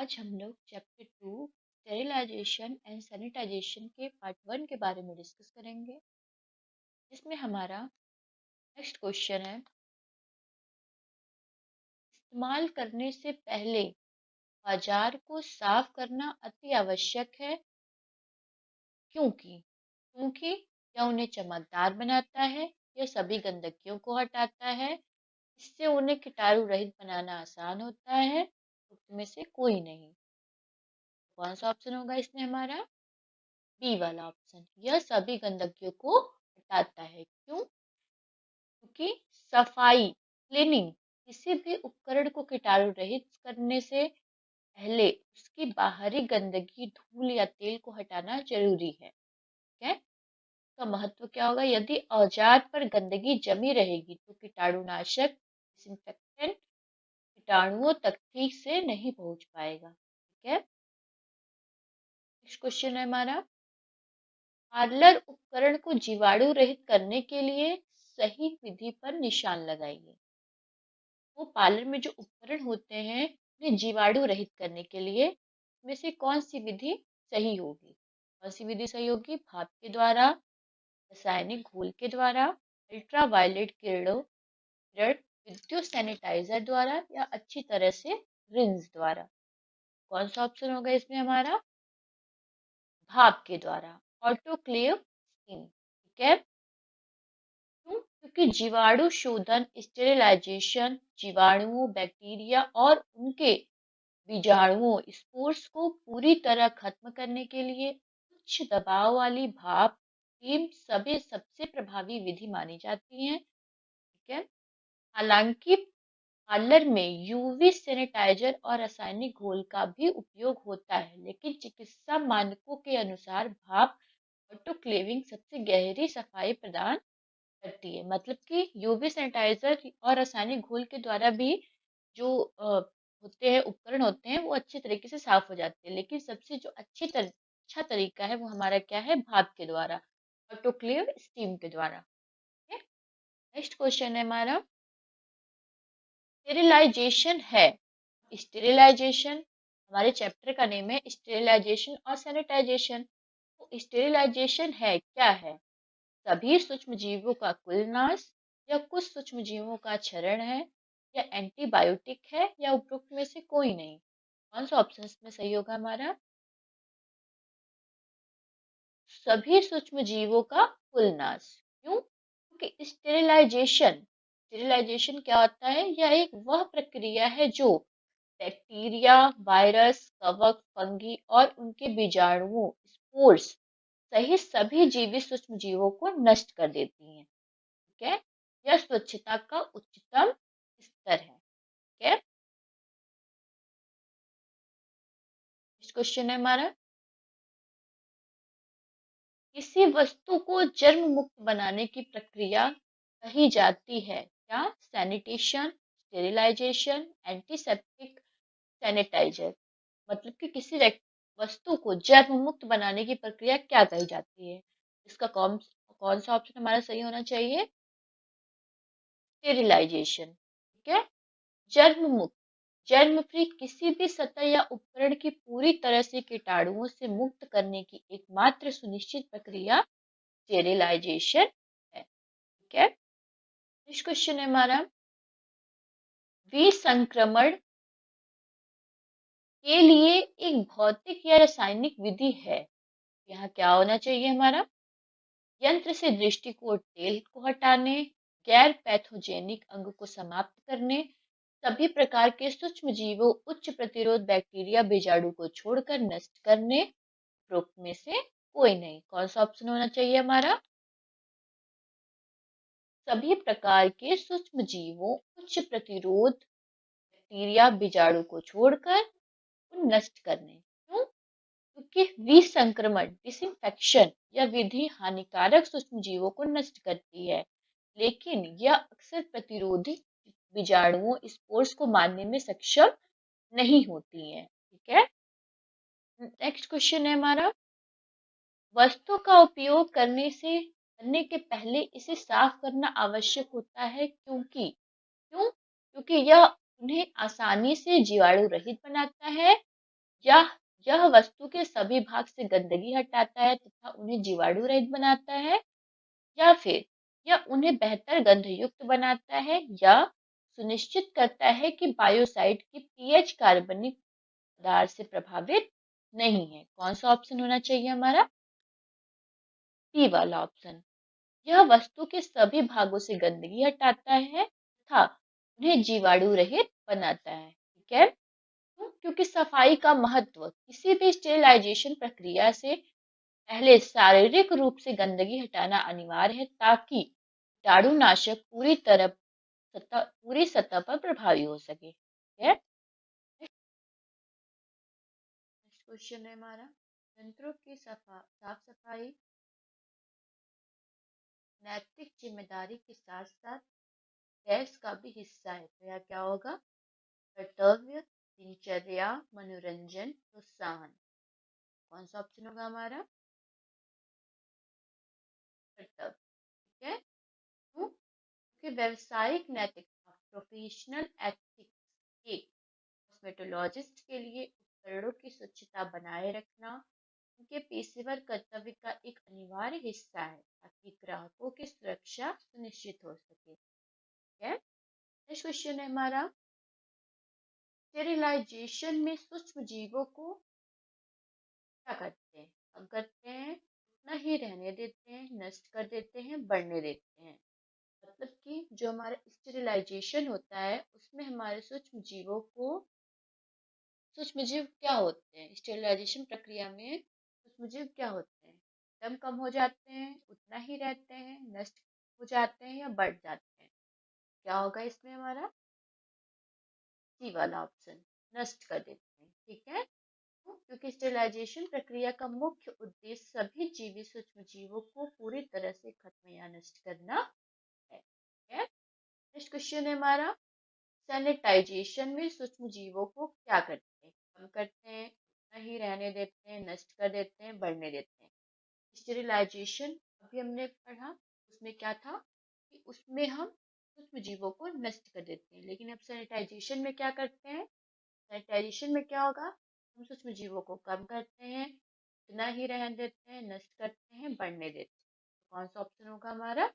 आज हम लोग चैप्टर 2 स्टेरिलाइजेशन एंड सैनिटाइजेशन के पार्ट 1 के बारे में डिस्कस करेंगे। इसमें हमारा नेक्स्ट क्वेश्चन है, इस्तेमाल करने से पहले बाजार को साफ करना अति आवश्यक है क्योंकि यह उन्हें चमकदार बनाता है, यह सभी गंदगियों को हटाता है, इससे उन्हें कीटाणु रहित बनाना आसान होता है। उसमें से कोई नहीं। कौन सा ऑप्शन होगा इसमें हमारा? बी वाला ऑप्शन। यह सभी गंदगियों को हटाता है। क्यों? क्योंकि सफाई क्लीनिंग किसी भी उपकरण को कीटाणु रहित करने से पहले उसकी बाहरी गंदगी, धूल या तेल को हटाना जरूरी है। ठीक है? इसका महत्व क्या होगा? यदि औजार पर गंदगी जमी रहेगी तो कीटाणुनाशक डिसइंफेक्टेंट कीटाणुओं तक ठीक से नहीं पहुंच पाएगा। ठीक है? नेक्स्ट क्वेश्चन है हमारा, पार्लर उपकरण को जीवाणु रहित करने के लिए सही विधि पर निशान लगाइए। वो पार्लर में जो उपकरण होते हैं उन्हें जीवाणु रहित करने के लिए में से कौन सी विधि सही होगी? कौन सी विधि सही होगी? भाप के द्वारा, रासायनिक घोल के द्वारा, अल्ट्रावायलेट किरणों, विद्युत सैनिटाइजर द्वारा या अच्छी तरह से रिंस द्वारा। कौन सा ऑप्शन होगा इसमें हमारा? भाप के द्वारा, ऑटोक्लेव स्टीम। ठीक है? क्यों? क्योंकि जीवाणु शोधन स्टेरिलाइजेशन जीवाणुओं, बैक्टीरिया और उनके बीजाणुओं स्पोर्स को पूरी तरह खत्म करने के लिए उच्च दबाव वाली भाप स्टीम सभी सबसे प्रभावी विधि मानी जाती है। ठीक है? हालांकि पार्लर में यूवी सैनिटाइजर और रासायनिक घोल का भी उपयोग होता है, लेकिन चिकित्सा मानकों के अनुसार भाप ऑटोक्लेविंग सबसे गहरी सफाई प्रदान करती है। मतलब कि यूवी सैनिटाइजर और रासायनिक घोल के द्वारा भी जो होते हैं, उपकरण होते हैं, वो अच्छे तरीके से साफ हो जाते हैं, लेकिन सबसे जो अच्छा तरीका है वो हमारा क्या है? भाप के द्वारा, ऑटोक्लेव स्टीम के द्वारा। नेक्स्ट क्वेश्चन है हमारा, स्टेरिलाइजेशन है। स्टेरिलाइजेशन हमारे चैप्टर का नेम है, स्टेरिलाइजेशन और सैनिटाइजेशन। तो स्टेरिलाइजेशन है क्या है? सभी सूक्ष्म जीवों का कुल नाश, या कुछ सूक्ष्म जीवों का क्षरण है, या एंटीबायोटिक है, या उपरोक्त में से कोई नहीं। कौन सा ऑप्शन में सही होगा हमारा? सभी सूक्ष्म जीवों का कुल नाश। क्यों? क्योंकि स्टेरिलाइजेशन क्या होता है? यह एक वह प्रक्रिया है जो बैक्टीरिया, वायरस, कवक, फंगी और उनके बीजाणुओं स्पोर्स सहित सभी जीवित सूक्ष्म जीवों को नष्ट कर देती हैं। ठीक है? यह स्वच्छता का उच्चतम स्तर है। ठीक है? नेक्स्ट क्वेश्चन है हमारा, किसी वस्तु को जर्म मुक्त बनाने की प्रक्रिया कही जाती है क्या? Sanitation, sterilisation, antiseptic, sanitiser. मतलब कि किसी वस्तु को जर्म मुक्त बनाने की प्रक्रिया क्या कही जाती है? इसका कौन सा ऑप्शन हमारा सही होना चाहिए? स्टेरिलाइजेशन। ठीक है? जर्म मुक्त, जर्म फ्री किसी भी सतह या उपकरण की पूरी तरह से कीटाणुओं से मुक्त करने की एकमात्र सुनिश्चित प्रक्रिया स्टेरिलाइजेशन है। ठीक है? नेक्स्ट क्वेश्चन है हमारा, विसंक्रमण के लिए एक भौतिक या रासायनिक विधि है। यहाँ क्या होना चाहिए हमारा? यंत्र से दृष्टिकोण तेल को हटाने, गैर पैथोजेनिक अंग को समाप्त करने, सभी प्रकार के सूक्ष्म जीवों, उच्च प्रतिरोध बैक्टीरिया, बीजाणु को छोड़कर नष्ट करने। उपरोक्त में से कोई नहीं। कौन सा ऑप्शन होना चाहिए हमारा? सभी प्रकार के सूक्ष्म जीवों, उच्च प्रतिरोध बैक्टीरिया, बीजाणु को छोड़कर उन नष्ट करने। क्यों? क्योंकि विसंक्रमण डिसइंफेक्शन यह विधि हानिकारक सूक्ष्म जीवों को नष्ट करती है, लेकिन यह अक्सर प्रतिरोधी बीजाणुओं स्पोर्स को मारने में सक्षम नहीं होती है। ठीक है? नेक्स्ट क्वेश्चन है हमारा, वस्तु का उपयोग करने के पहले इसे साफ करना आवश्यक होता है क्यों? क्योंकि यह उन्हें आसानी से जीवाणु रहित बनाता है, क्या यह वस्तु के सभी भाग से गंदगी हटाता है तथा उन्हें जीवाणु रहित बनाता है, या फिर यह उन्हें बेहतर गंधयुक्त बनाता है, या सुनिश्चित करता है कि बायोसाइड की पीएच कार्बनिक पदार्थ से प्रभावित नहीं है? कौन सा ऑप्शन होना चाहिए हमारा? डी वाला ऑप्शन। यह वस्तु के सभी भागों से गंदगी हटाता है तथा उन्हें जीवाणु रहित बनाता है। ठीक है, क्योंकि सफाई का महत्व किसी भी स्टेरिलाइजेशन प्रक्रिया से पहले शारीरिक रूप से गंदगी हटाना अनिवार्य है, ताकि कीटाणुनाशक पूरी सतह पर प्रभावी हो सके। ठीक है, नेक्स्ट क्वेश्चन है हमारा, यंत्रों की साफ सफाई नैतिक जिम्मेदारी के साथ साथ गैस का भी हिस्सा है। तो यह क्या होगा? कर्तव्य, दिनचर्या, मनोरंजन, प्रोत्साहन। कौन सा ऑप्शन होगा हमारा? कर्तव्य। ठीक है, क्यों? क्योंकि व्यावसायिक नैतिकता, प्रोफेशनल एथिक्स एक कॉस्मेटोलॉजिस्ट के लिए उपकरणों की स्वच्छता बनाए रखना उनके पेशेवर कर्तव्य का एक अनिवार्य हिस्सा है, ताकि ग्राहकों की सुरक्षा सुनिश्चित हो सके। ठीक है, नेक्स्ट क्वेश्चन है हमारा, स्टेरिलाइजेशन में सूक्ष्म जीवों को क्या करते हैं? हम करते हैं उतना ही रहने देते हैं, नष्ट कर देते हैं, बढ़ने देते हैं। मतलब कि जो हमारा स्टेरिलाइजेशन होता है उसमें हमारे सूक्ष्म जीव क्या होते हैं? स्टेरिलाइजेशन प्रक्रिया में सूक्ष्म जीव क्या होते हैं? दम कम हो जाते हैं, उतना ही रहते हैं, नष्ट हो जाते हैं, या बढ़ जाते हैं? क्या होगा इसमें हमारा? सी वाला ऑप्शन, नष्ट कर देते हैं। ठीक है, क्योंकि स्टेरिलाइजेशन प्रक्रिया का मुख्य उद्देश्य सभी जीवित सूक्ष्म जीवों को पूरी तरह से खत्म या नष्ट करना है। ठीक है, नेक्स्ट क्वेश्चन है हमारा, सैनिटाइजेशन में सूक्ष्म जीवों को क्या करते हैं? हम करते हैं उतना ही रहने देते हैं, नष्ट कर देते हैं, बढ़ने देते हैं। स्टेरिलाइजेशन अभी हमने पढ़ा, उसमें क्या था कि उसमें हम सूक्ष्म जीवों को नष्ट कर देते हैं, लेकिन अब सैनिटाइजेशन में क्या करते हैं? सैनिटाइजेशन में क्या होगा? हम सूक्ष्म जीवों को कम करते हैं, उतना ही रहने देते हैं, नष्ट करते हैं, बढ़ने देते हैं। तो कौन सा ऑप्शन होगा हमारा?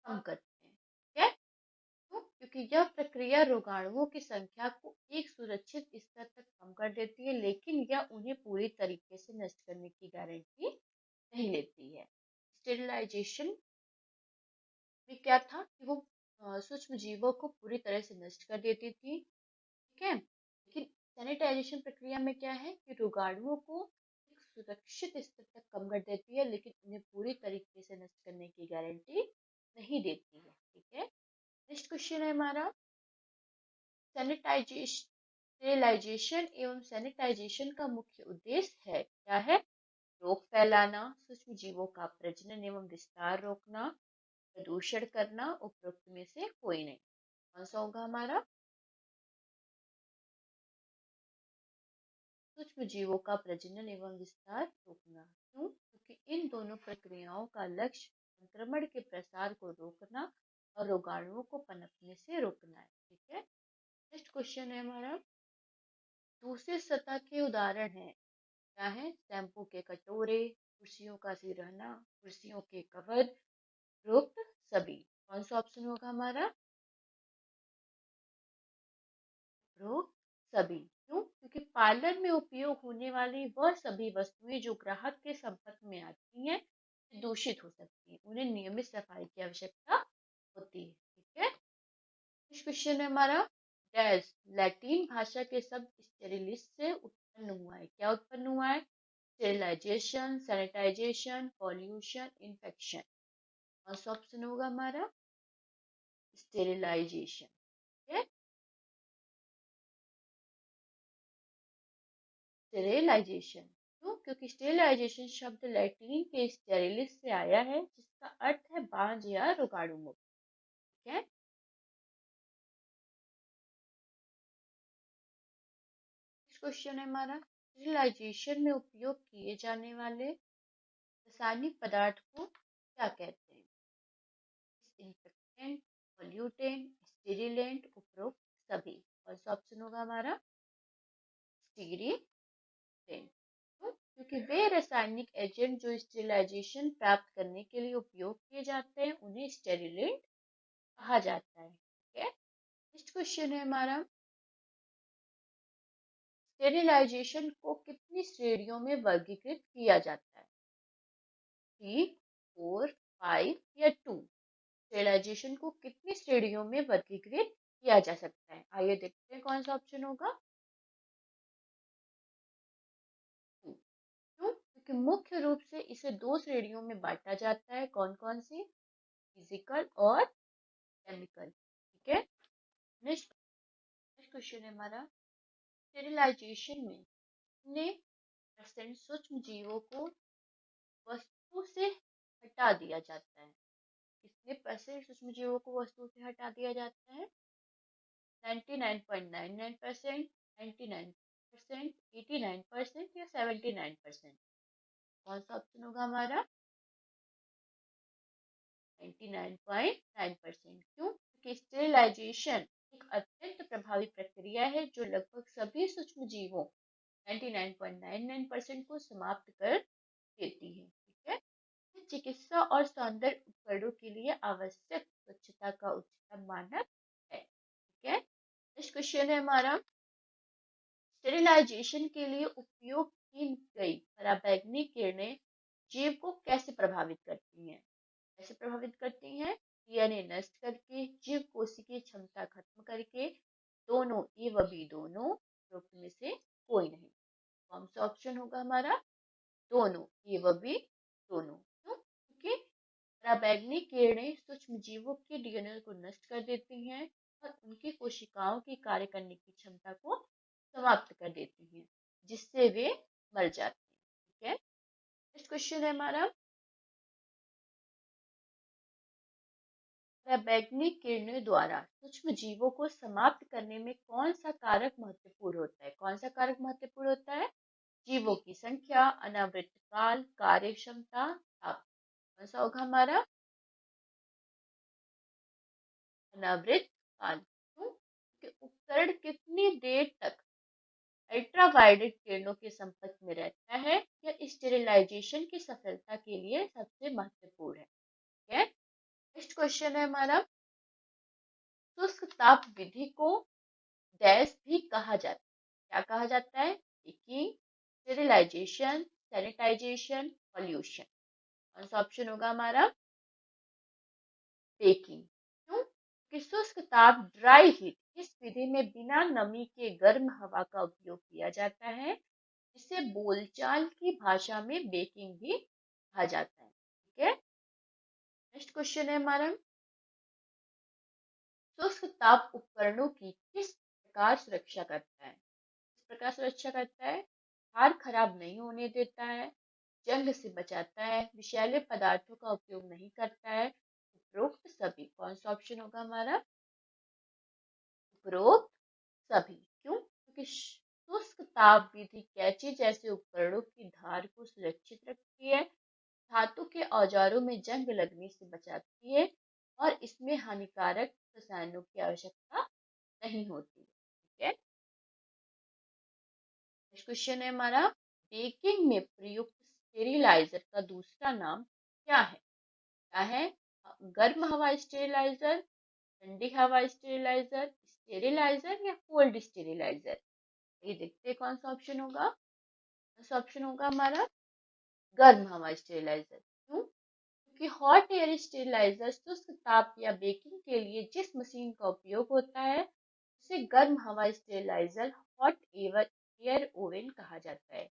कम करते हैं। ठीक है, क्योंकि यह प्रक्रिया रोगाणुओं की संख्या को एक सुरक्षित स्तर तक कम कर देती है, लेकिन यह उन्हें पूरी तरीके से नष्ट करने की गारंटी नहीं लेती है। स्टेरिलाइजेशन में क्या था कि वो सूक्ष्म जीवों को पूरी तरह से नष्ट कर देती थी। ठीक है, लेकिन सैनिटाइजेशन प्रक्रिया में क्या है कि रोगाणुओं को एक सुरक्षित स्तर तक कम कर देती है, लेकिन उन्हें पूरी तरीके से नष्ट करने की गारंटी नहीं देती है। ठीक है, नेक्स्ट क्वेश्चन है हमारा, सैनिटाइजेशन स्टेरिलाइजेशन एवं सैनिटाइजेशन का मुख्य उद्देश्य है क्या है? रोग फैलाना, सूक्ष्म जीवों का प्रजनन एवं विस्तार रोकना, प्रदूषण करना, उपरोक्त में से कोई नहीं। कौन सा होगा हमारा? सूक्ष्म जीवों का प्रजनन एवं विस्तार रोकना। क्यों? क्योंकि इन दोनों प्रक्रियाओं का लक्ष्य संक्रमण के प्रसार को रोकना और रोगाणुओं को पनपने से रोकना है। ठीक है, नेक्स्ट क्वेश्चन है हमारा, दूसरे सतह के उदाहरण है क्या है? शैम्पू के कटोरे, कुर्सियों का सिरहाना, कुर्सियों के कवर, उपरोक्त सभी। कौन सा ऑप्शन होगा हमारा? उपरोक्त सभी। क्यों? क्योंकि पार्लर में उपयोग होने वाली वह सभी वस्तुएं जो ग्राहक के संपर्क में आती हैं दूषित हो सकती हैं, उन्हें नियमित सफाई की आवश्यकता होती है। ठीक है, नेक्स्ट क्वेश्चन है हमारा, डैश लैटिन भाषा के शब्द स्टेरिलिस से उत्पन्न हुआ है। क्या उत्पन्न हुआ है? Sterilisation, sanitisation, pollution, infection. कौन सा ऑप्शन होगा हमारा? स्टेरिलाइजेशन। ठीक है, स्टेरिलाइजेशन। क्यों? क्योंकि स्टेरिलाइजेशन शब्द लैटिन के स्टेरिलिस से आया है, जिसका अर्थ है बांझ या रोगाणु मुक्त। ठीक है, नेक्स्ट क्वेश्चन है हमारा, स्टेरिलाइजेशन में उपयोग किए जाने वाले रासायनिक पदार्थ को क्या कहते हैं? डिसइंफेक्टेंट, पॉल्यूटेंट, स्टेरिलेंट, उपरोक्त सभी। कौन सा ऑप्शन होगा हमारा? स्टीरिलेन। क्योंकि वे रासायनिक एजेंट जो स्टेरिलाइजेशन प्राप्त करने के लिए उपयोग किए जाते हैं उन्हें स्टेरिलेंट कहा जाता है। ठीक है, नेक्स्ट क्वेश्चन है हमारा, स्टेरिलाइजेशन को कितनी श्रेणियों में वर्गीकृत किया जाता है? 3, 4, 5 या 2? स्टेरिलाइजेशन को कितनी श्रेणियों में वर्गीकृत किया जा सकता है? आइए देखते हैं कौन सा ऑप्शन होगा। 2। क्यों? क्योंकि मुख्य रूप से इसे दो श्रेणियों में बांटा जाता है। कौन कौन सी? फिजिकल और केमिकल। ठीक है, नेक्स्ट क्वेश्चन है हमारा, स्टेरिलाइजेशन में कितने परसेंट सूक्ष्म जीवों को वस्तु से हटा दिया जाता है? कितने परसेंट सूक्ष्म जीवों को वस्तु से हटा दिया जाता है? 99.99%, 99%, 89% या 79%? कौन सा ऑप्शन होगा हमारा? 99.9%। क्यों? क्योंकि स्टेरिलाइजेशन एक अत्यंत प्रभावी प्रक्रिया है जो लगभग सभी सूक्ष्म जीवों 99.99% को समाप्त कर देती है। ठीक है, चिकित्सा और सौंदर्य उपकरणों के लिए आवश्यक स्वच्छता का उच्चतम मानक है। ठीक है, नेक्स्ट क्वेश्चन है हमारा, स्टेरिलाइजेशन के लिए उपयोग की गई पराबैंगनी किरणें जीव को कैसे प्रभावित करती हैं? कैसे प्रभावित करती हैं? डीएनए नष्ट करके, जीव कोशिकीय क्षमता खत्म करके, दोनों ए व बी दोनों, उपरोक्त में से कोई नहीं। कौन सा ऑप्शन होगा हमारा? दोनों, ए व बी दोनों। क्यों? क्योंकि पराबैंगनी किरणें सूक्ष्म जीवों के डीएनए को नष्ट कर देती हैं और उनकी कोशिकाओं की कार्य करने की क्षमता को समाप्त कर देती हैं, जिससे वे मर जाते हैं। ठीक है, नेक्स्ट क्वेश्चन है हमारा, पराबैंगनी किरणों द्वारा सूक्ष्म जीवों को समाप्त करने में कौन सा कारक महत्वपूर्ण होता है? कौन सा कारक महत्वपूर्ण होता है? जीवों की संख्या, अनावृत काल, कार्य क्षमता, ताप। कौन सा होगा हमारा? अनावृत काल। क्यों? क्योंकि उपकरण कितनी देर तक अल्ट्रावायलेट किरणों के संपर्क में रहता है, यह स्टेरिलाइजेशन की सफलता के लिए सबसे महत्वपूर्ण है। ठीक है, नेक्स्ट क्वेश्चन है हमारा, शुष्क ताप विधि को डैश भी कहा जाता है। क्या कहा जाता है? Baking, sterilisation, sanitisation, pollution. कौन सा ऑप्शन होगा हमारा? बेकिंग। क्यों? कि शुष्क ताप ड्राई हीट इस विधि में बिना नमी के गर्म हवा का उपयोग किया जाता है, जिसे बोलचाल की भाषा में बेकिंग भी कहा जाता है। ठीक है, नेक्स्ट क्वेश्चन है हमारा, शुष्क ताप उपकरणों की किस प्रकार सुरक्षा करता है? किस प्रकार सुरक्षा करता है? हार खराब नहीं होने देता है, जंग से बचाता है, विषैले पदार्थों का उपयोग नहीं करता है, उपरोक्त सभी। कौन सा ऑप्शन होगा हमारा? उपरोक्त सभी। क्यों? क्योंकि शुष्क ताप विधि कैंची जैसे उपकरणों की धार को सुरक्षित रखती है, धातु के औजारों में जंग लगने से बचाती है और इसमें हानिकारक रसायनों की आवश्यकता नहीं होती। ठीक है, नेक्स्ट क्वेश्चन है हमारा, बेकिंग में प्रयुक्त स्टेरिलाइजर का दूसरा नाम क्या है? क्या है? गर्म हवा स्टेरिलाइजर, ठंडी हवा स्टेरिलाइजर, स्टेरिलाइजर या कोल्ड स्टेरिलाइजर? ये देखते हैं कौन सा ऑप्शन होगा। कौन सा ऑप्शन होगा हमारा? गर्म हवा स्टेरिलाइजर। क्यों? क्योंकि हॉट एयर स्टेरिलाइजर शुष्क ताप या बेकिंग के लिए जिस मशीन का उपयोग होता है उसे गर्म हवा स्टेरिलाइजर, हॉट एयर ओवन कहा जाता है।